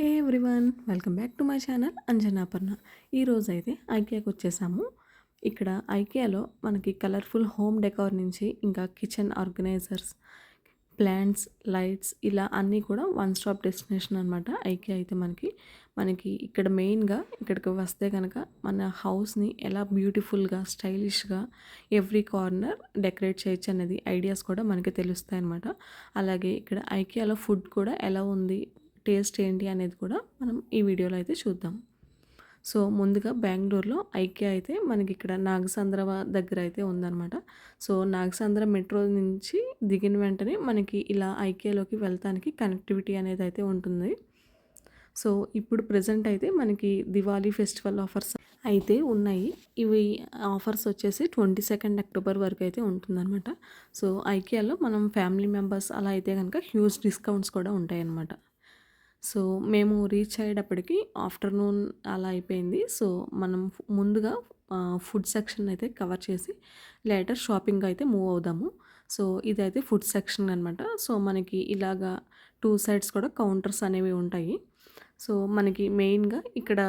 Hey everyone, welcome back to my channel Anjanaparna. ఈరోజైతే ఐకియాకి వచ్చేసాము. ఇక్కడ ఐకియాలో మనకి కలర్ఫుల్ హోమ్ డెకార్ నుంచి ఇంకా కిచెన్ ఆర్గనైజర్స్, ప్లాంట్స్, లైట్స్ ఇలా అన్నీ కూడా వన్ స్టాప్ డెస్టినేషన్ అనమాట. ఐకియా అయితే మనకి ఇక్కడ మెయిన్గా ఇక్కడికి వస్తే కనుక మన హౌస్ని ఎలా బ్యూటిఫుల్గా స్టైలిష్గా ఎవ్రీ కార్నర్ డెకరేట్ చేయొచ్చు అనేది ఐడియాస్ కూడా మనకి తెలుస్తాయి అనమాట. అలాగే ఇక్కడ ఐకియాలో ఫుడ్ కూడా ఎలా ఉంది, టేస్ట్ ఏంటి అనేది కూడా మనం ఈ వీడియోలో అయితే చూద్దాం. సో ముందుగా బెంగళూరులో ఐకియా అయితే మనకి ఇక్కడ నాగసంద్ర దగ్గర అయితే ఉందన్నమాట. సో నాగసంద్ర మెట్రో నుంచి దిగిన వెంటనే మనకి ఇలా ఐకియాలోకి వెళ్తానికి కనెక్టివిటీ అనేది అయితే ఉంటుంది. సో ఇప్పుడు ప్రెజెంట్ అయితే మనకి దివాళీ ఫెస్టివల్ ఆఫర్స్ అయితే ఉన్నాయి. ఇవి ఆఫర్స్ వచ్చేసి 22 అక్టోబర్ వరకు అయితే ఉంటుందన్నమాట. సో ఐకియాలో మనం ఫ్యామిలీ మెంబర్స్ అలా అయితే కనుక హ్యూజ్ డిస్కౌంట్స్ కూడా ఉంటాయన్నమాట. సో మేము రీచ్ అయ్యేటప్పటికి ఆఫ్టర్నూన్ అలా అయిపోయింది. సో మనం ముందుగా ఫుడ్ సెక్షన్ అయితే కవర్ చేసి లేటర్ షాపింగ్ అయితే మూవ్ అవుదాము. సో ఇదైతే ఫుడ్ సెక్షన్ అనమాట. సో మనకి ఇలాగా 2 సైడ్స్ కూడా కౌంటర్స్ అనేవి ఉంటాయి. సో మనకి మెయిన్గా ఇక్కడ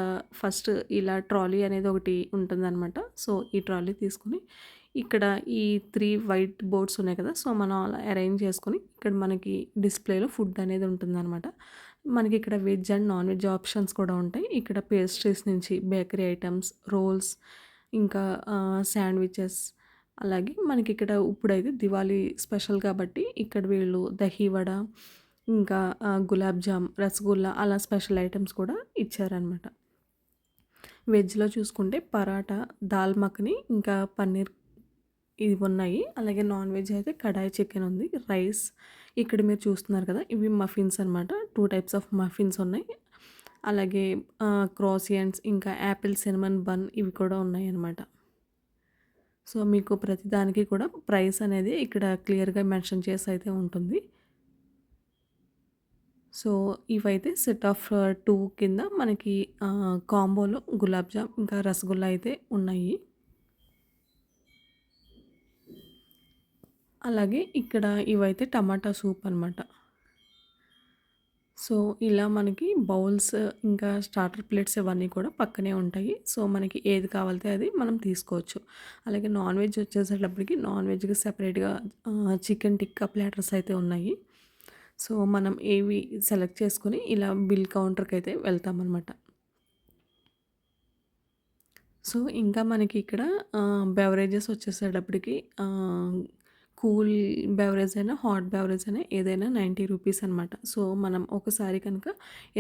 ఫస్ట్ ఇలా ట్రాలీ అనేది ఒకటి ఉంటుందన్నమాట. సో ఈ ట్రాలీ తీసుకుని ఇక్కడ ఈ 3 వైట్ బోర్డ్స్ ఉన్నాయి కదా, సో మనం అలా అరేంజ్ చేసుకొని ఇక్కడ మనకి డిస్ప్లేలో ఫుడ్ అనేది ఉంటుందన్నమాట. మనకి ఇక్కడ veg and non veg options కూడా ఉంటాయి. ఇక్కడ పేస్ట్రీస్ నుంచి బేకరీ ఐటమ్స్, రోల్స్, ఇంకా శాండ్విచెస్, అలాగే మనకి ఇక్కడ ఇప్పుడైతే దివాళీ స్పెషల్ కాబట్టి ఇక్కడ వీళ్ళు దహీ వడ, ఇంకా గులాబ్ జామ్, రసగుల్లా అలా స్పెషల్ ఐటమ్స్ కూడా ఇచ్చారనమాట. వెజ్లో చూసుకుంటే పరాటా, దాల్ మఖని, ఇంకా పన్నీర్ ఇవి ఉన్నాయి. అలాగే నాన్ వెజ్ అయితే కడాయి చికెన్ ఉంది, రైస్. ఇక్కడ మీరు చూస్తున్నారు కదా, ఇవి మఫిన్స్ అనమాట. 2 టైప్స్ ఆఫ్ మఫిన్స్ ఉన్నాయి. అలాగే క్రాసియంట్స్, ఇంకా యాపిల్ సినమన్ బన్ ఇవి కూడా ఉన్నాయి అన్నమాట. సో మీకు ప్రతిదానికి కూడా ప్రైస్ అనేది ఇక్కడ క్లియర్గా మెన్షన్ చేసి అయితే ఉంటుంది. సో ఇవైతే సెట్ ఆఫ్ 2 కింద మనకి కాంబోలో గులాబ్ జామ్ ఇంకా రసగుల్లా అయితే ఉన్నాయి. అలాగే ఇక్కడ ఇవైతే టమాటా సూప్ అనమాట. సో ఇలా మనకి బౌల్స్ ఇంకా స్టార్టర్ ప్లేట్స్ ఇవన్నీ కూడా పక్కనే ఉంటాయి. సో మనకి ఏది కావాలితే అది మనం తీసుకోవచ్చు. అలాగే నాన్ వెజ్ వచ్చేసేటప్పటికి నాన్ వెజ్‌కి సెపరేట్‌గా చికెన్ టిక్కా ప్లాటర్స్ అయితే ఉన్నాయి. సో మనం ఏవి సెలెక్ట్ చేసుకొని ఇలా బిల్ కౌంటర్‌కి అయితే వెళ్తామన్నమాట. సో ఇంకా మనకి ఇక్కడ బెవరేజెస్ వచ్చేసేటప్పటికి కూల్ బెవరేజ్ అయినా, హాట్ బెవరేజ్ అయినా ఏదైనా 90 రూపీస్ అనమాట. సో మనం ఒకసారి కనుక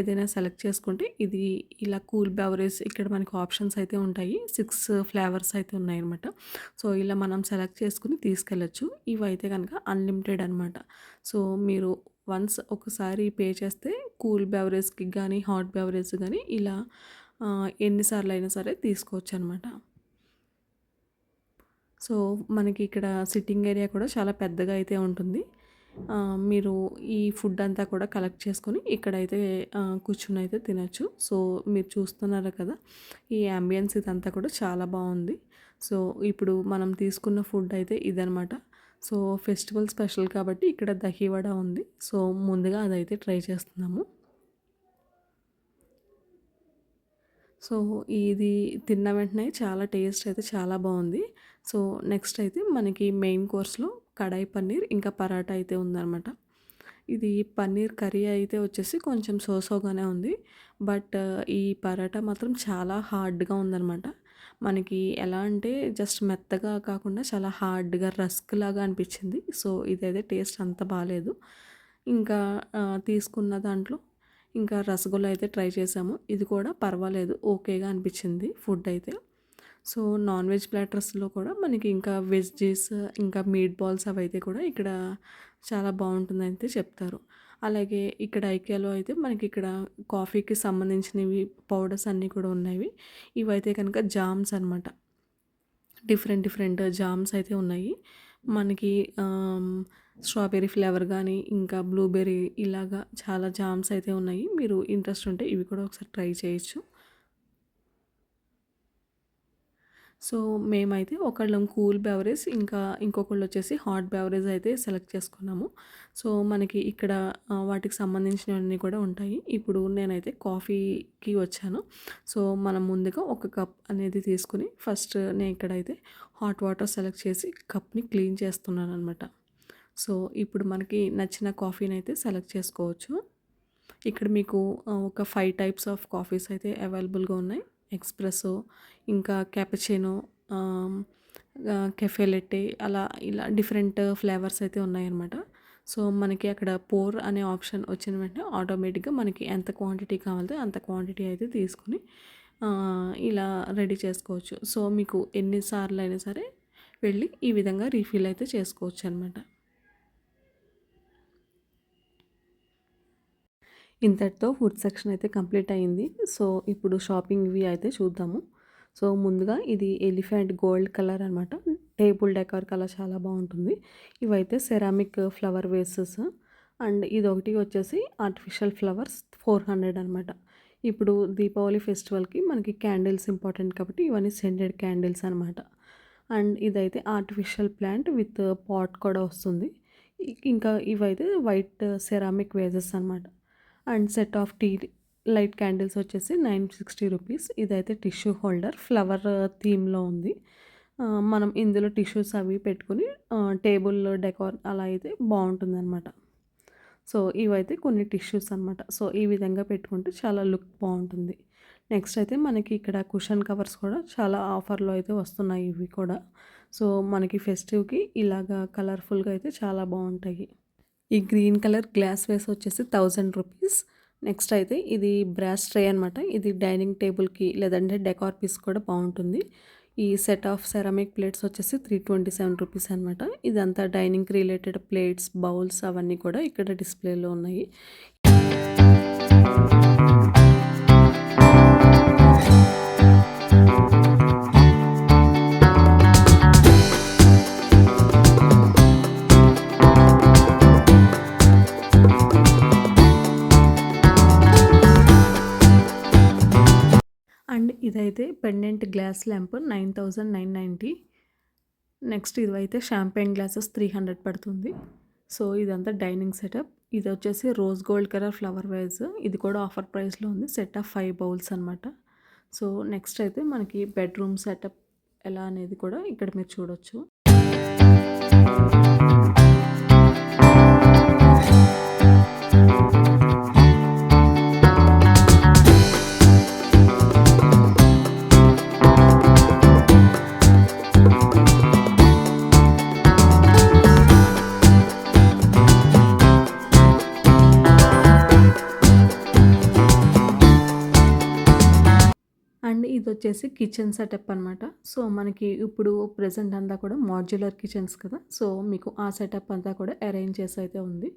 ఏదైనా సెలెక్ట్ చేసుకుంటే ఇది ఇలా కూల్ బెవరేజ్ ఇక్కడ మనకి ఆప్షన్స్ అయితే ఉంటాయి. 6 ఫ్లేవర్స్ అయితే ఉన్నాయన్నమాట. సో ఇలా మనం సెలెక్ట్ చేసుకుని తీసుకెళ్ళొచ్చు. ఇవైతే కనుక అన్లిమిటెడ్ అనమాట. సో మీరు వన్స్ ఒకసారి పే చేస్తే కూల్ బెవరేజ్‌కి గానీ, హాట్ బెవరేజ్ గానీ ఇలా ఎన్నిసార్లు అయినా సరే తీసుకోవచ్చు అనమాట. సో మనకి ఇక్కడ సిట్టింగ్ ఏరియా కూడా చాలా పెద్దగా అయితే ఉంటుంది. మీరు ఈ ఫుడ్ అంతా కూడా కలెక్ట్ చేసుకొని ఇక్కడైతే కూర్చొని అయితే తినొచ్చు. సో మీరు చూస్తున్నారు కదా, ఈ యాంబియన్స్ ఇదంతా కూడా చాలా బాగుంది. సో ఇప్పుడు మనం తీసుకున్న ఫుడ్ అయితే ఇదనమాట. సో ఫెస్టివల్ స్పెషల్ కాబట్టి ఇక్కడ దహీ వడ ఉంది. సో ముందుగా అదైతే ట్రై చేస్తున్నాము. సో ఇది తిన్న వెంటనే చాలా టేస్ట్ అయితే చాలా బాగుంది. సో నెక్స్ట్ అయితే మనకి మెయిన్ కోర్స్లో కడాయి పన్నీర్ ఇంకా పరాటా అయితే ఉందన్నమాట. ఇది పన్నీర్ కర్రీ అయితే వచ్చేసి కొంచెం సోసోగానే ఉంది. బట్ ఈ పరాటా మాత్రం చాలా హార్డ్గా ఉందన్నమాట. మనకి ఎలా అంటే జస్ట్ మెత్తగా కాకుండా చాలా హార్డ్గా రస్క్ లాగా అనిపించింది. సో ఇదైతే టేస్ట్ అంత బాలేదు. ఇంకా తీసుకున్న దాంట్లో ఇంకా రసగుల్లా అయితే ట్రై చేసాము. ఇది కూడా పర్వాలేదు, ఓకేగా అనిపించింది ఫుడ్ అయితే. సో నాన్ వెజ్ ప్లాటర్స్లో కూడా మనకి ఇంకా వెజ్జీస్, ఇంకా మీట్ బాల్స్ అవైతే కూడా ఇక్కడ చాలా బాగుంటుందని అయితే చెప్తారు. అలాగే ఇక్కడ ఐకియాలో అయితే మనకి ఇక్కడ కాఫీకి సంబంధించినవి పౌడర్స్ అన్నీ కూడా ఉన్నాయి. ఇవైతే కనుక జామ్స్ అనమాట. డిఫరెంట్ జామ్స్ అయితే ఉన్నాయి. మనకి స్ట్రాబెర్రీ ఫ్లేవర్ కానీ, ఇంకా బ్లూబెర్రీ ఇలాగా చాలా జామ్స్ అయితే ఉన్నాయి. మీరు ఇంట్రెస్ట్ ఉంటే ఇవి కూడా ఒకసారి ట్రై చేయొచ్చు. సో, మేమైతే ఒకళ్ళం కూల్ బెవరేజ్ ఇంకా ఇంకొకళ్ళొచ్చేసి హాట్ బెవరేజ్ అయితే సెలెక్ట్ చేసుకున్నాము. సో, మనకి ఇక్కడ వాటికి సంబంధించినవన్నీ కూడా ఉంటాయి. ఇప్పుడు నేనైతే కాఫీకి వచ్చాను. సో, మనం ముందుగా ఒక కప్ అనేది తీసుకొని ఫస్ట్ నేనిక్కడైతే హాట్ వాటర్ సెలెక్ట్ చేసి కప్‌ని క్లీన్ చేస్తున్నాననమాట. సో, ఇప్పుడు మనకి నచ్చిన కాఫీనైతే సెలెక్ట్ చేసుకోవచ్చు. ఇక్కడ మీకు ఒక 5 టైప్స్ ఆఫ్ కాఫీస్ అయితే అవైలబుల్‌గా ఉన్నాయి. ఎక్స్‌ప్రెసో, ఇంకా క్యాపచినో, ఆహ్, కెఫే లెట్టే అలా ఇలా డిఫరెంట్ ఫ్లేవర్స్ అయితే ఉన్నాయన్నమాట. సో, మనకి అక్కడ పోర్ అనే ఆప్షన్ వచ్చిన వెంటనే ఆటోమేటిక్‌గా మనకి ఎంత క్వాంటిటీ కావాలితే అంత క్వాంటిటీ అయితే తీసుకొని ఇలా రెడీ చేసుకోవచ్చు. సో, మీకు ఎన్ని సార్లయినా సరే వెళ్ళి ఈ విధంగా రీఫిల్ అయితే చేసుకోవచ్చనమాట. ఇంతటితో ఫుడ్ సెక్షన్ అయితే కంప్లీట్ అయింది. సో, ఇప్పుడు షాపింగ్‌వి అయితే చూద్దాము. సో, ముందుగా ఇది ఎలిఫెంట్ గోల్డ్ కలర్ అనమాట. టేబుల్ డెకార్‌కి అలా చాలా బావుంటుంది. ఇవైతే సెరామిక్ ఫ్లవర్ వేసెస్ అండ్ ఇదొకటి వచ్చేసి ఆర్టిఫిషియల్ ఫ్లవర్స్ 400 అనమాట. ఇప్పుడు దీపావళి ఫెస్టివల్‌కి మనకి క్యాండిల్స్ ఇంపార్టెంట్ కాబట్టి ఇవన్నీ సెంటెడ్ క్యాండిల్స్ అనమాట. అండ్ ఇదైతే ఆర్టిఫిషియల్ ప్లాంట్ విత్ పాట్ కూడా వస్తుంది. ఇంకా ఇవైతే వైట్ సెరామిక్ వేజెస్ అనమాట. And set of tea light candles వచ్చేసి 960 రూపీస్. ఇదైతే టిష్యూ హోల్డర్ ఫ్లవర్ థీమ్‌లో ఉంది. మనం ఇందులో టిష్యూస్ అవి పెట్టుకొని టేబుల్ డెకార్ అలా అయితే బావుంటుందనమాట. సో, ఇవైతే కొన్ని టిష్యూస్ అనమాట. సో, ఈ విధంగా పెట్టుకుంటే చాలా లుక్ బావుంటుంది. నెక్స్ట్ అయితే మనకి ఇక్కడ కుషన్ కవర్స్ కూడా చాలా ఆఫర్‌లో అయితే వస్తున్నాయి ఇవి కూడా. సో, మనకి ఫెస్టివ్‌కి ఇలాగా కలర్‌ఫుల్‌గా అయితే చాలా బావుంటాయి. ఈ గ్రీన్ కలర్ గ్లాస్ వేస్ వచ్చేసి 1000 రూపీస్. నెక్స్ట్ అయితే ఇది బ్రాస్ ట్రే అనమాట. ఇది డైనింగ్ టేబుల్‌కి లేదంటే డెకార్ పీస్ కూడా బావుంటుంది. ఈ సెట్ ఆఫ్ సెరామిక్ ప్లేట్స్ వచ్చేసి 327 రూపీస్ అనమాట. ఇదంతా డైనింగ్‌కి రిలేటెడ్ ప్లేట్స్, బౌల్స్ అవన్నీ కూడా ఇక్కడ డిస్‌ప్లేలో ఉన్నాయి. అండ్ ఇదైతే పెండెంట్ గ్లాస్ ల్యాంప్ 9990. నెక్స్ట్ ఇవైతే షాంపెయిన్ గ్లాసెస్ 300 పడుతుంది. సో, ఇదంతా డైనింగ్ సెటప్. ఇది వచ్చేసి rose gold colour flower veg. ఇది కూడా ఆఫర్ ప్రైస్‌లో ఉంది. సెట్ ఆఫ్ 5 బౌల్స్ అనమాట. సో, నెక్స్ట్ అయితే మనకి బెడ్‌రూమ్ సెటప్ ఎలా అనేది కూడా ఇక్కడ మీరు చూడొచ్చు. అండ్ ఇదొచ్చేసి కిచెన్ సెటప్ అనమాట. సో, మనకి ఇప్పుడు ప్రెజెంట్ అంతా కూడా మాడ్యులర్ కిచెన్స్ కదా! సో, మీకు ఆ సెటప్ అంతా కూడా అరేంజ్ చేసి అయితే ఉంది.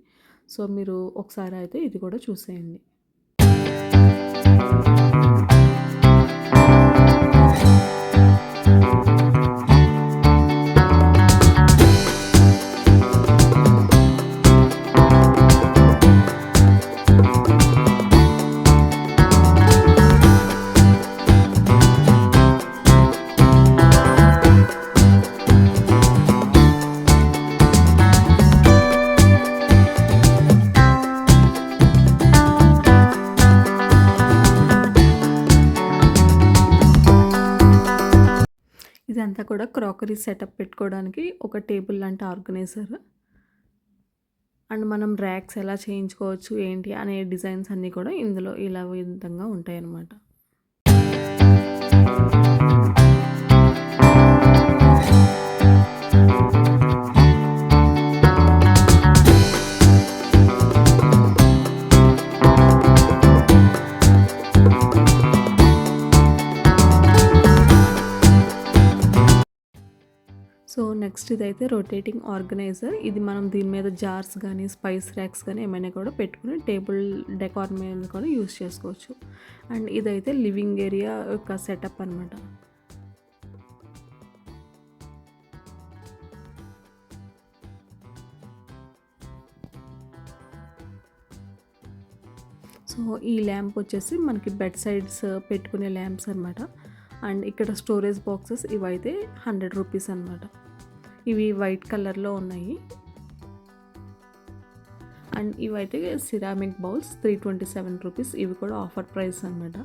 సో, మీరు ఒకసారి అయితే ఇది కూడా చూసేయండి. ఇదంతా కూడా క్రాకరీ సెటప్ పెట్టుకోవడానికి ఒక టేబుల్ లాంటి ఆర్గనైజర్. అండ్ మనం ర్యాక్స్ ఎలా చేయించుకోవచ్చు ఏంటి అనే డిజైన్స్ అన్నీ కూడా ఇందులో ఇలా విధంగా ఉంటాయన్నమాట. సో, నెక్స్ట్ ఇదైతే రొటేటింగ్ ఆర్గనైజర్. ఇది మనం దీని మీద జార్స్ గానీ, స్పైస్ ర్యాక్స్ గానీ ఏమైనా కూడా పెట్టుకొని టేబుల్ డెకార్ మీద కూడా యూజ్ చేసుకోవచ్చు. అండ్ ఇదైతే లివింగ్ ఏరియా యొక్క సెటప్ అనమాట. సో, ఈ ల్యాంప్ వచ్చేసి మనకి బెడ్ సైడ్స్ పెట్టుకునే ల్యాంప్స్ అనమాట. అండ్ ఇక్కడ స్టోరేజ్ బాక్సెస్ ఇవైతే 100 రూపీస్ అనమాట. ఇవి వైట్ కలర్లో ఉన్నాయి. అండ్ ఇవైతే సిరామిక్ బౌల్స్ 327 రూపీస్. ఇవి కూడా ఆఫర్ ప్రైస్ అనమాట.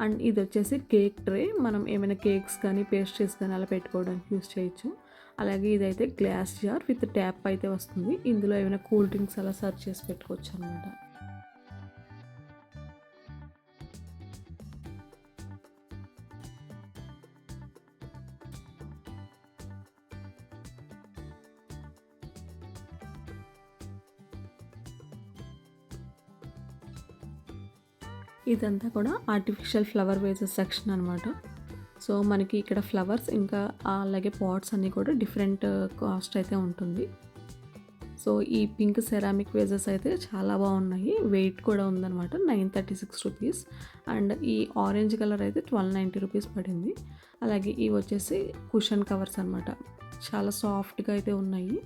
అండ్ ఇది వచ్చేసి కేక్ ట్రే. మనం ఏమైనా కేక్స్ కానీ పేస్ట్రీస్ కానీ అలా పెట్టుకోవడానికి యూస్ చేయొచ్చు. అలాగే ఇదైతే గ్లాస్ జార్ విత్ ట్యాప్ అయితే వస్తుంది. ఇందులో ఏమైనా కూల్ డ్రింక్స్ అలా సర్వ్ చేసి పెట్టుకోవచ్చు అనమాట. ఇదంతా కూడా ఆర్టిఫిషియల్ ఫ్లవర్ వేసెస్ సెక్షన్ అనమాట. సో మనకి ఇక్కడ ఫ్లవర్స్ ఇంకా అలాగే పాట్స్ అన్నీ కూడా డిఫరెంట్ కాస్ట్ అయితే ఉంటుంది. సో ఈ పింక్ సెరామిక్ వేజెస్ అయితే చాలా బాగున్నాయి. వెయిట్ కూడా ఉందన్నమాట. 936 రూపీస్. అండ్ ఈ ఆరెంజ్ కలర్ అయితే 1290 రూపీస్ పడింది. అలాగే ఇవి వచ్చేసి కుషన్ కవర్స్ అనమాట. చాలా సాఫ్ట్గా అయితే ఉన్నాయి.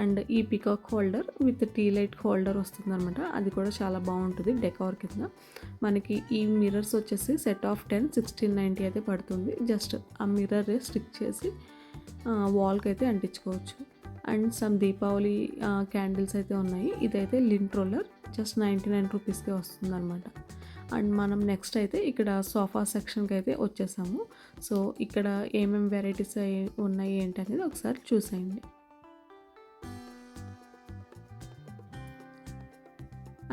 అండ్ ఈ peacock holder with tea light holder వస్తుందన్నమాట. అది కూడా చాలా బాగుంటుంది డెకార్ కింద. మనకి ఈ మిర్రర్స్ వచ్చేసి సెట్ ఆఫ్ 10 1690 అయితే పడుతుంది. జస్ట్ ఆ మిర్రర్ స్టిక్ చేసి వాల్కి అయితే అంటించుకోవచ్చు. అండ్ సమ్ దీపావళి క్యాండిల్స్ అయితే ఉన్నాయి. ఇదైతే లింట్ రోలర్ జస్ట్ 99 రూపీస్కే వస్తుంది అనమాట. అండ్ మనం నెక్స్ట్ అయితే ఇక్కడ సోఫా సెక్షన్కి అయితే వచ్చేసాము. సో ఇక్కడ ఏమేమి వెరైటీస్ ఉన్నాయి ఏంటి అనేది ఒకసారి చూసేయండి.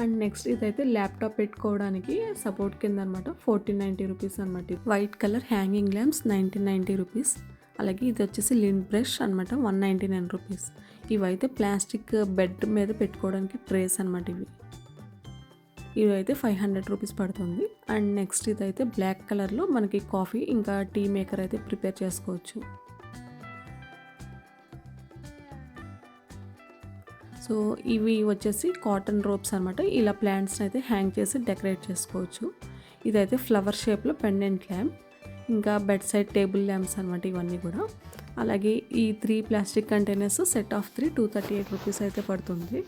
అండ్ నెక్స్ట్ ఇదైతే ల్యాప్టాప్ పెట్టుకోవడానికి సపోర్ట్ కింద అనమాట. 1490 రూపీస్ అనమాట. White colour hanging lamps 1990 rupees. అలాగే ఇది వచ్చేసి లింట్ బ్రష్ అనమాట 199 రూపీస్. ఇవైతే ప్లాస్టిక్ బెడ్ మీద పెట్టుకోవడానికి ట్రేస్ అనమాట. ఇవైతే 500 రూపీస్ పడుతుంది. అండ్ నెక్స్ట్ ఇదైతే బ్లాక్ కలర్లో మనకి కాఫీ ఇంకా టీ మేకర్ అయితే ప్రిపేర్ చేసుకోవచ్చు. సో ఇవి వచ్చేసి కాటన్ రోప్స్ అనమాట. ఇలా ప్లాంట్స్ని అయితే హ్యాంగ్ చేసి డెకరేట్ చేసుకోవచ్చు. ఇదైతే ఫ్లవర్ షేప్లో పెండెంట్ ల్యాంప్ ఇంకా బెడ్ సైడ్ టేబుల్ ల్యాంప్స్ అనమాట ఇవన్నీ కూడా. అలాగే ఈ 3 plastic containers set of 3 238 rupees అయితే పడుతుంది.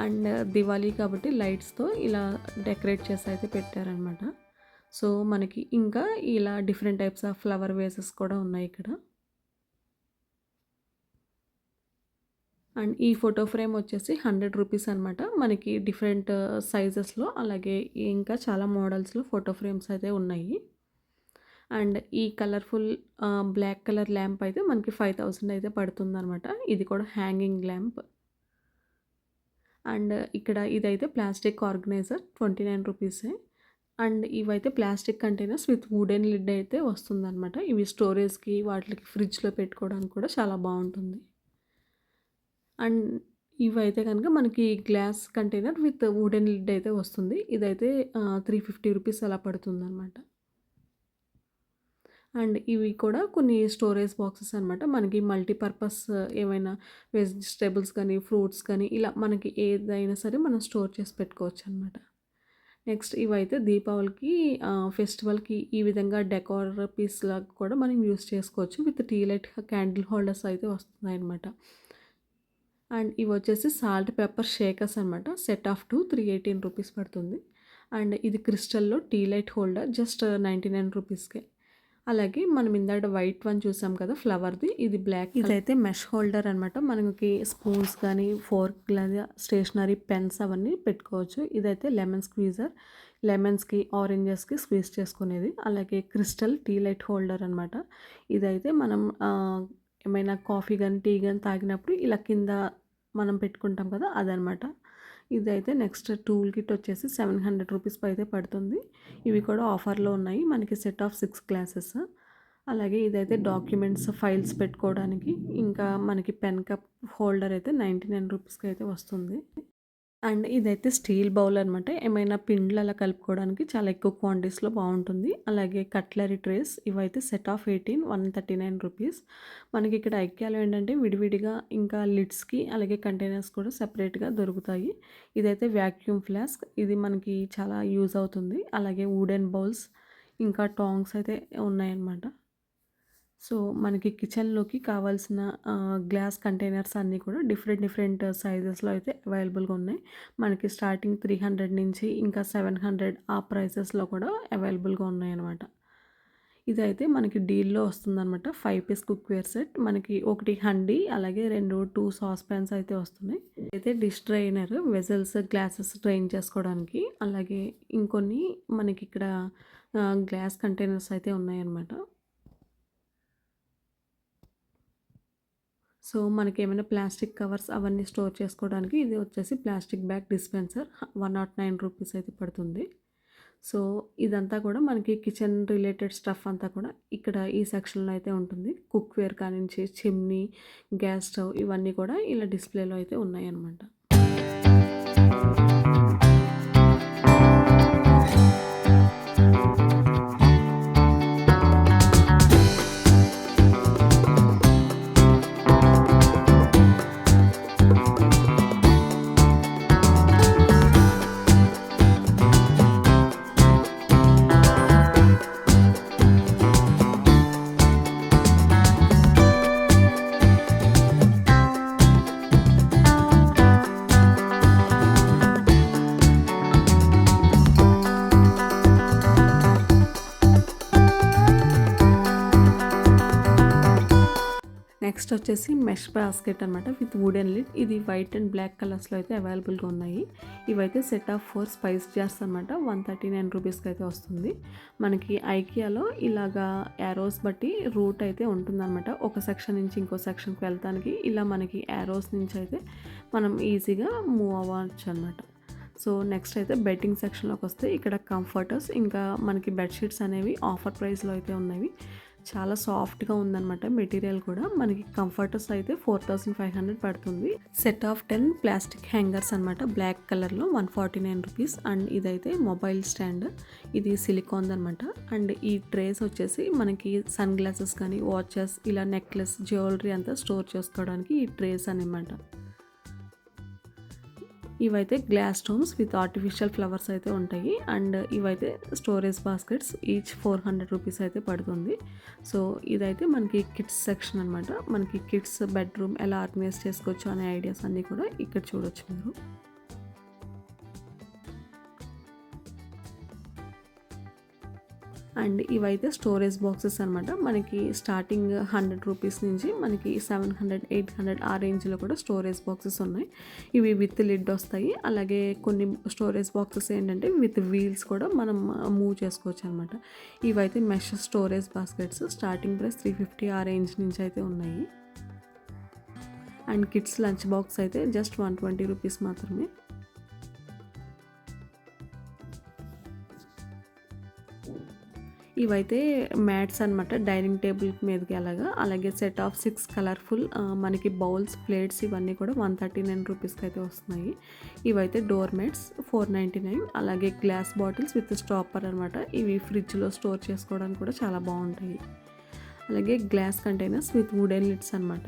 అండ్ దివాళీ కాబట్టి లైట్స్తో ఇలా డెకరేట్ చేసి అయితే పెట్టారనమాట. సో మనకి ఇంకా ఇలా different types of flower versus కూడా ఉన్నాయి ఇక్కడ. అండ్ ఈ ఫోటో ఫ్రేమ్ వచ్చేసి 100 రూపీస్ అనమాట. మనకి డిఫరెంట్ సైజెస్లో అలాగే ఇంకా చాలా మోడల్స్లో ఫోటో ఫ్రేమ్స్ అయితే ఉన్నాయి. అండ్ ఈ కలర్ఫుల్ బ్లాక్ కలర్ ల్యాంప్ అయితే మనకి 5000 అయితే పడుతుంది అనమాట. ఇది కూడా హ్యాంగింగ్ ల్యాంప్. అండ్ ఇక్కడ ఇదైతే ప్లాస్టిక్ ఆర్గనైజర్ 29 రూపీసే. అండ్ ఇవైతే plastic containers with wooden lid అయితే వస్తుందన్నమాట. ఇవి స్టోరేజ్కి వాటికి ఫ్రిడ్జ్లో పెట్టుకోవడానికి కూడా చాలా బాగుంటుంది. అండ్ ఇవైతే కనుక మనకి glass container with wooden lid అయితే వస్తుంది. ఇదైతే 350 రూపీస్ అలా పడుతుందన్నమాట. అండ్ ఇవి కూడా కొన్ని స్టోరేజ్ బాక్సెస్ అనమాట. మనకి మల్టీపర్పస్ ఏమైనా వెజిటేబుల్స్ కానీ ఫ్రూట్స్ కానీ ఇలా మనకి ఏదైనా సరే మనం స్టోర్ చేసి పెట్టుకోవచ్చు అనమాట. నెక్స్ట్ ఇవైతే దీపావళికి ఫెస్టివల్కి ఈ విధంగా డెకార్ పీస్ లాగా కూడా మనం యూస్ చేసుకోవచ్చు. With tea light candle holders అయితే వస్తున్నాయి అనమాట. అండ్ ఇవి వచ్చేసి సాల్ట్ పెప్పర్ షేకర్స్ అనమాట. సెట్ ఆఫ్ 2 318 రూపీస్ పడుతుంది. అండ్ ఇది క్రిస్టల్లో టీ లైట్ హోల్డర్ జస్ట్ 99 రూపీస్కే. అలాగే మనం ఇందాక వైట్ వన్ చూసాం కదా ఫ్లవర్ది, ఇది బ్లాక్. ఇదైతే మెష్ హోల్డర్ అనమాట. మనకి స్పూన్స్ కానీ ఫోర్క్ లేదా స్టేషనరీ పెన్స్ అవన్నీ పెట్టుకోవచ్చు. ఇదైతే లెమన్ స్క్వీజర్, లెమన్స్కి ఆరెంజెస్కి స్క్వీజ్ చేసుకునేది. అలాగే క్రిస్టల్ టీ లైట్ హోల్డర్ అనమాట. ఇదైతే మనం ఏమైనా కాఫీ కానీ టీ కానీ తాగినప్పుడు ఇలా కింద మనం పెట్టుకుంటాం కదా అదనమాట. ఇదైతే నెక్స్ట్ టూల్ కిట్ వచ్చేసి 700 రూపీస్ అయితే పడుతుంది. ఇవి కూడా ఆఫర్లో ఉన్నాయి. మనకి సెట్ ఆఫ్ 6 గ్లాసెస్. అలాగే ఇదైతే డాక్యుమెంట్స్ ఫైల్స్ పెట్టుకోవడానికి ఇంకా మనకి పెన్ కప్ హోల్డర్ అయితే 99 రూపీస్కి అయితే వస్తుంది. అండ్ ఇదైతే స్టీల్ బౌల్ అనమాట. ఏమైనా పిండ్లు అలా కలుపుకోవడానికి చాలా ఎక్కువ క్వాంటిటీస్లో బాగుంటుంది. అలాగే కట్లరీ ట్రేస్ ఇవైతే సెట్ ఆఫ్ 18 139 రూపీస్. మనకి ఇక్కడ ఐక్యాలో ఏంటంటే విడివిడిగా ఇంకా లిడ్స్కి అలాగే కంటైనర్స్ కూడా సెపరేట్గా దొరుకుతాయి. ఇదైతే వ్యాక్యూమ్ ఫ్లాస్క్, ఇది మనకి చాలా యూజ్ అవుతుంది. అలాగే వుడెన్ బౌల్స్ ఇంకా టాంగ్స్ అయితే ఉన్నాయన్నమాట. సో, మనకి కిచెన్‌లోకి కావాల్సిన గ్లాస్ కంటైనర్స్ అన్నీ కూడా డిఫరెంట్ సైజెస్‌లో అయితే అవైలబుల్‌గా ఉన్నాయి. మనకి స్టార్టింగ్ 300 నుంచి ఇంకా 700 ఆ ప్రైసెస్‌లో కూడా అవైలబుల్‌గా ఉన్నాయన్నమాట. ఇదైతే మనకి డీల్‌లో వస్తుందనమాట. 5 పీస్ కుక్‌వేర్ సెట్. మనకి ఒకటి హండీ అలాగే 2 సాస్ పాన్స్ అయితే వస్తున్నాయి. అయితే dish drainer, vessels, glasses drain చేసుకోవడానికి. అలాగే ఇంకొన్ని మనకిక్కడ గ్లాస్ కంటైనర్స్ అయితే ఉన్నాయన్నమాట. సో, మనకేమైనా ప్లాస్టిక్ కవర్స్ అవన్నీ స్టోర్ చేసుకోవడానికి ఇది వచ్చేసి ప్లాస్టిక్ బ్యాగ్ డిస్పెన్సర్ 109 రూపీస్ అయితే పడుతుంది. సో, ఇదంతా కూడా మనకి కిచెన్ రిలేటెడ్ స్టఫ్ అంతా కూడా ఇక్కడ ఈ సెక్షన్‌లో అయితే ఉంటుంది. కుక్‌వేర్ కానించి చిమ్నీ, గ్యాస్ స్టవ్ ఇవన్నీ కూడా ఇలా డిస్‌ప్లేలో అయితే ఉన్నాయన్నమాట. నెక్స్ట్ వచ్చేసి మెష్ బాస్కెట్ అనమాట విత్ వుడెన్ లిడ్. ఇది వైట్ అండ్ బ్లాక్ కలర్స్లో అయితే అవైలబుల్గా ఉన్నాయి. ఇవైతే సెట్ ఆఫ్ 4 స్పైస్ జార్స్ అనమాట. 139 రూపీస్కి అయితే వస్తుంది. మనకి ఐకియాలో ఇలాగా యారోస్ బట్టి రూట్ అయితే ఉంటుందన్నమాట. ఒక సెక్షన్ నుంచి ఇంకో సెక్షన్కి వెళ్తానికి ఇలా మనకి యారోస్ నుంచి అయితే మనం ఈజీగా మూవ్ అవ్వచ్చు అనమాట. సో నెక్స్ట్ అయితే బెడ్డింగ్ సెక్షన్లోకి వస్తే ఇక్కడ కంఫర్టర్స్ ఇంకా మనకి బెడ్షీట్స్ అనేవి ఆఫర్ ప్రైస్లో అయితే ఉన్నవి. చాలా సాఫ్ట్గా ఉందన్నమాట మెటీరియల్ కూడా. మనకి కంఫర్టర్స్ అయితే 4500 పడుతుంది. సెట్ ఆఫ్ 10 ప్లాస్టిక్ హ్యాంగర్స్ అనమాట బ్లాక్ కలర్లో 149 రూపీస్. అండ్ ఇదైతే మొబైల్ స్టాండ్, ఇది సిలికాన్ అనమాట. అండ్ ఈ ట్రేస్ వచ్చేసి మనకి సన్ గ్లాసెస్ కానీ వాచెస్ ఇలా నెక్లెస్ జ్యువెలరీ అంతా స్టోర్ చేసుకోవడానికి ఈ ట్రేస్ అనమాట. ఇవైతే glass stones with artificial flowers అయితే ఉంటాయి. అండ్ ఇవైతే స్టోరేజ్ బాస్కెట్స్ ఈచ్ 400 రూపీస్ అయితే పడుతుంది. సో ఇదైతే మనకి కిడ్స్ సెక్షన్ అనమాట. మనకి కిడ్స్ బెడ్రూమ్ ఎలా ఆర్గనైజ్ చేసుకోవచ్చు అనే ఐడియాస్ అన్నీ కూడా ఇక్కడ చూడొచ్చు మీరు. అండ్ ఇవైతే స్టోరేజ్ బాక్సెస్ అనమాట. మనకి స్టార్టింగ్ 100 రూపీస్ నుంచి మనకి 700, 800 ఆ రేంజ్లో కూడా స్టోరేజ్ బాక్సెస్ ఉన్నాయి. ఇవి విత్ లిడ్ వస్తాయి. అలాగే కొన్ని స్టోరేజ్ బాక్సెస్ ఏంటంటే విత్ వీల్స్ కూడా మనం మూవ్ చేసుకోవచ్చు అనమాట. ఇవైతే mesh storage baskets starting price 350 ఆ రేంజ్ నుంచి అయితే ఉన్నాయి. అండ్ కిడ్స్ లంచ్ బాక్స్ అయితే జస్ట్ 120 రూపీస్ మాత్రమే. ఇవైతే మ్యాట్స్ అనమాట డైనింగ్ టేబుల్ మీదకి అలాగే సెట్ ఆఫ్ 6 కలర్ఫుల్ మనకి బౌల్స్ ప్లేట్స్ ఇవన్నీ కూడా 139 రూపీస్కి అయితే వస్తున్నాయి. ఇవైతే డోర్ మ్యాట్స్ 499. అలాగే గ్లాస్ బాటిల్స్ విత్ స్టాపర్ అనమాట. ఇవి ఫ్రిడ్జ్లో స్టోర్ చేసుకోవడానికి కూడా చాలా బాగుంటాయి. అలాగే glass containers with wooden lids అనమాట.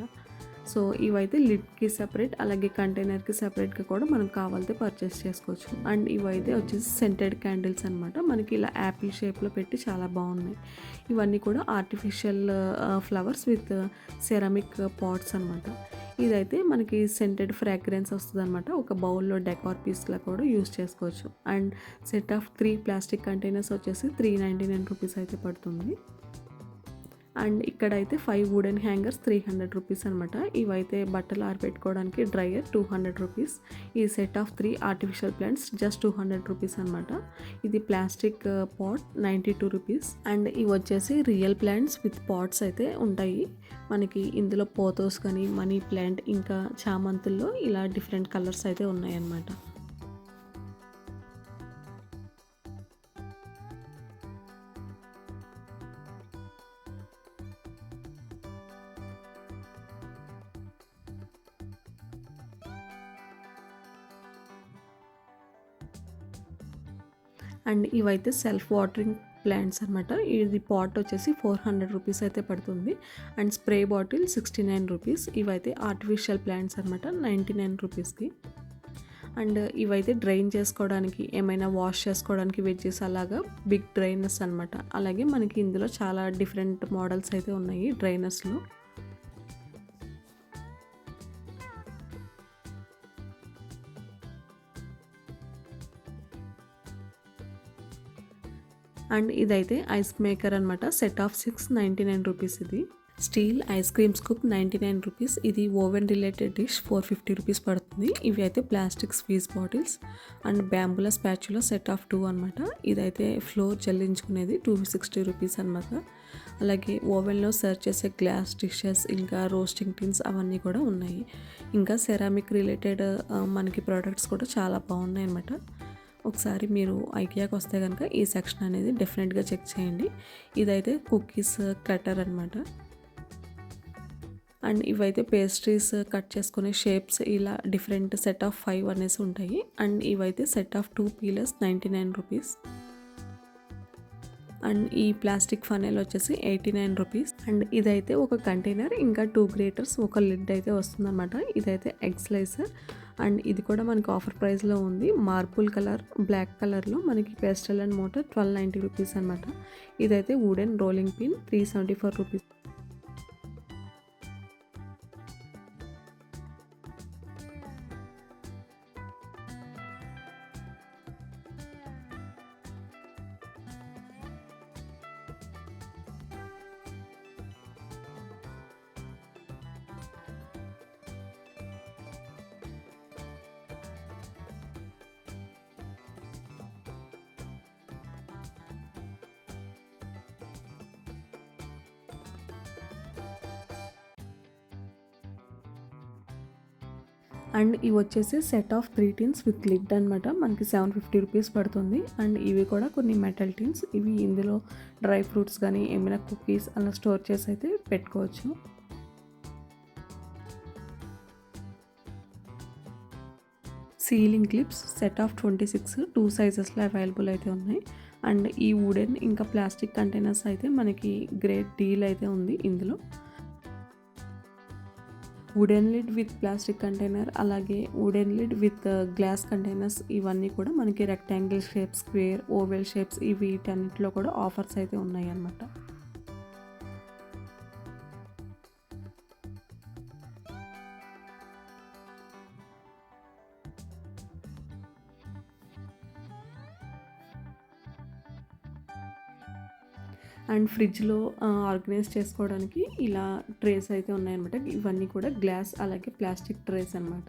సో ఇవైతే లిడ్కి సెపరేట్ అలాగే కంటైనర్కి సెపరేట్గా కూడా మనం కావాలితే పర్చేస్ చేసుకోవచ్చు. అండ్ ఇవైతే వచ్చేసి సెంటెడ్ క్యాండిల్స్ అనమాట. మనకి ఇలా యాపిల్ షేప్లో పెట్టి చాలా బాగున్నాయి. ఇవన్నీ కూడా artificial flowers with ceramic pots అనమాట. ఇదైతే మనకి సెంటెడ్ ఫ్రాగ్రెన్స్ వస్తుంది అనమాట. ఒక బౌల్లో డెకార్ పీస్లా కూడా యూస్ చేసుకోవచ్చు. And set of 3 plastic containers వచ్చేసి 399 రూపీస్ అయితే పడుతుంది. అండ్ ఇక్కడైతే 5 వుడెన్ హ్యాంగర్స్ 300 రూపీస్ అనమాట. ఇవైతే బట్టలు ఆరబెట్టుకోవడానికి డ్రైయర్ 200 రూపీస్. ఈ set of 3 artificial plants just 200 rupees అనమాట. ఇది ప్లాస్టిక్ పాట్ 92 రూపీస్. అండ్ ఇవి వచ్చేసి రియల్ ప్లాంట్స్ విత్ పాట్స్ అయితే ఉంటాయి. మనకి ఇందులో పోతోస్ కానీ మనీ ప్లాంట్ ఇంకా చామంతుల్లో ఇలా డిఫరెంట్ కలర్స్ అయితే ఉన్నాయన్నమాట. అండ్ ఇవైతే సెల్ఫ్ వాటరింగ్ ప్లాంట్స్ అనమాట. ఇది పాట్ వచ్చేసి 400 రూపీస్ అయితే పడుతుంది. And spray bottle 69 rupees. ఇవైతే ఆర్టిఫిషియల్ ప్లాంట్స్ అనమాట 99 రూపీస్కి. అండ్ ఇవైతే డ్రైన్ చేసుకోవడానికి, ఏమైనా వాష్ చేసుకోవడానికి వెజ్జెస్ అలాగా బిగ్ డ్రైనర్స్ అనమాట. అలాగే మనకి ఇందులో చాలా డిఫరెంట్ మోడల్స్ అయితే ఉన్నాయి డ్రైనర్స్లో. అండ్ ఇదైతే ఐస్ మేకర్ అనమాట. సెట్ ఆఫ్ 6 99 రూపీస్ ఇది. Steel ice cream scoop 99 rupees. ఇది ఓవెన్ రిలేటెడ్ డిష్ 450 రూపీస్ పడుతుంది. ఇవి అయితే ప్లాస్టిక్ స్క్వీజ్ బాటిల్స్ అండ్ బ్యాంబులా స్పాచులా సెట్ ఆఫ్ 2 అనమాట. ఇదైతే ఫ్లోర్ జల్లించుకునేది 260 రూపీస్ అనమాట. అలాగే ఓవెన్లో సర్వ్ చేసే గ్లాస్ డిషెస్, ఇంకా రోస్టింగ్ టిన్స్ అవన్నీ కూడా ఉన్నాయి. ఇంకా సెరామిక్ రిలేటెడ్ మనకి ప్రోడక్ట్స్ కూడా చాలా బాగున్నాయి అనమాట. ఒకసారి మీరు ఐకియాకి వస్తే కనుక ఈ సెక్షన్ అనేది డెఫినెట్గా చెక్ చేయండి. ఇదైతే కుకీస్ కటర్ అనమాట. అండ్ ఇవైతే పేస్ట్రీస్ కట్ చేసుకునే షేప్స్ ఇలా డిఫరెంట్ సెట్ ఆఫ్ 5 అనేసి ఉంటాయి. అండ్ ఇవైతే set of 2 peelers 99 rupees. And ఈ ప్లాస్టిక్ ఫనెల్ వచ్చేసి 89 రూపీస్. అండ్ ఇదైతే ఒక కంటైనర్, ఇంకా 2 గ్రేటర్స్, ఒక లిడ్ అయితే వస్తుందన్నమాట. ఇదైతే ఎగ్ స్లైసర్ అండ్ ఇది కూడా మనకి ఆఫర్ ప్రైస్లో ఉంది. మార్బుల్ కలర్, బ్లాక్ కలర్లో మనకి పేస్టల్ అండ్ మోటార్ 1290 రూపీస్ అనమాట. ఇదైతే wooden rolling pin 374 rupees. And ఇవి వచ్చేసి set of 3 tins with lid అనమాట. మనకి 750 రూపీస్ పడుతుంది. అండ్ ఇవి కూడా కొన్ని మెటల్ టిన్స్. ఇవి ఇందులో డ్రై ఫ్రూట్స్ కానీ ఏమైనా కుకీస్ అలా స్టోర్ చేసి అయితే పెట్టుకోవచ్చు. సీలింగ్ క్లిప్స్ సెట్ ఆఫ్ 26 2 సైజెస్లో అవైలబుల్ అయితే ఉన్నాయి. అండ్ ఈ వుడెన్ ఇంకా ప్లాస్టిక్ కంటైనర్స్ అయితే మనకి గ్రేట్ డీల్ అయితే ఉంది ఇందులో. Wooden lid with plastic container, అలాగే wooden lid with glass containers, ఇవన్నీ కూడా మనకి rectangle shape, square, oval shapes, వీటన్నిటిలో కూడా ఆఫర్స్ అయితే ఉన్నాయి అన్నమాట. అండ్ ఫ్రిడ్జ్లో ఆర్గనైజ్ చేసుకోవడానికి ఇలా ట్రేస్ అయితే ఉన్నాయన్నమాట. ఇవన్నీ కూడా గ్లాస్ అలాగే ప్లాస్టిక్ ట్రేస్ అనమాట.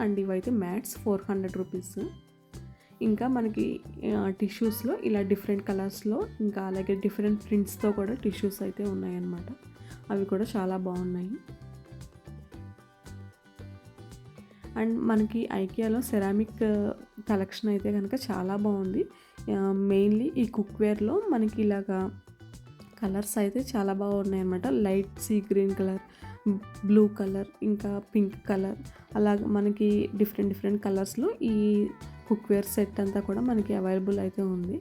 అండ్ ఇవైతే మ్యాట్స్ 400 రూపీస్. ఇంకా మనకి టిష్యూస్లో ఇలా డిఫరెంట్ కలర్స్లో, ఇంకా అలాగే డిఫరెంట్ ప్రింట్స్తో కూడా టిష్యూస్ అయితే ఉన్నాయన్నమాట. అవి కూడా చాలా బాగున్నాయి. అండ్ మనకి ఐకియాలో సెరామిక్ కలెక్షన్ అయితే కనుక చాలా బాగుంది. మెయిన్లీ ఈ కుక్వేర్లో మనకి ఇలాగా కలర్స్ అయితే చాలా బాగున్నాయి అన్నమాట. Light sea green colour, blue colour, ఇంకా పింక్ కలర్, అలాగ మనకి డిఫరెంట్ కలర్స్లో ఈ కుక్వేర్ సెట్ అంతా కూడా మనకి అవైలబుల్ అయితే ఉంది.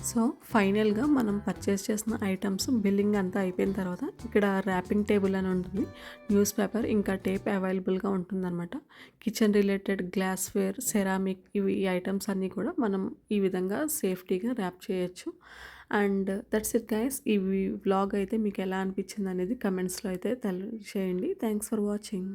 సో ఫైనల్గా మనం పర్చేస్ చేసిన ఐటమ్స్ బిల్లింగ్ అంతా అయిపోయిన తర్వాత ఇక్కడ ర్యాపింగ్ టేబుల్ అని ఉంటుంది, న్యూస్ పేపర్ ఇంకా టేప్ అవైలబుల్గా ఉంటుందన్నమాట. కిచెన్ రిలేటెడ్ గ్లాస్వేర్, సెరామిక్ ఈ ఐటమ్స్ అన్నీ కూడా మనం ఈ విధంగా సేఫ్టీగా ర్యాప్ చేయొచ్చు. And that's it guys. ఈ వ్లాగ్ అయితే మీకు ఎలా అనిపించింది అనేది కమెంట్స్లో అయితే తెలియజేయండి. Thanks for watching.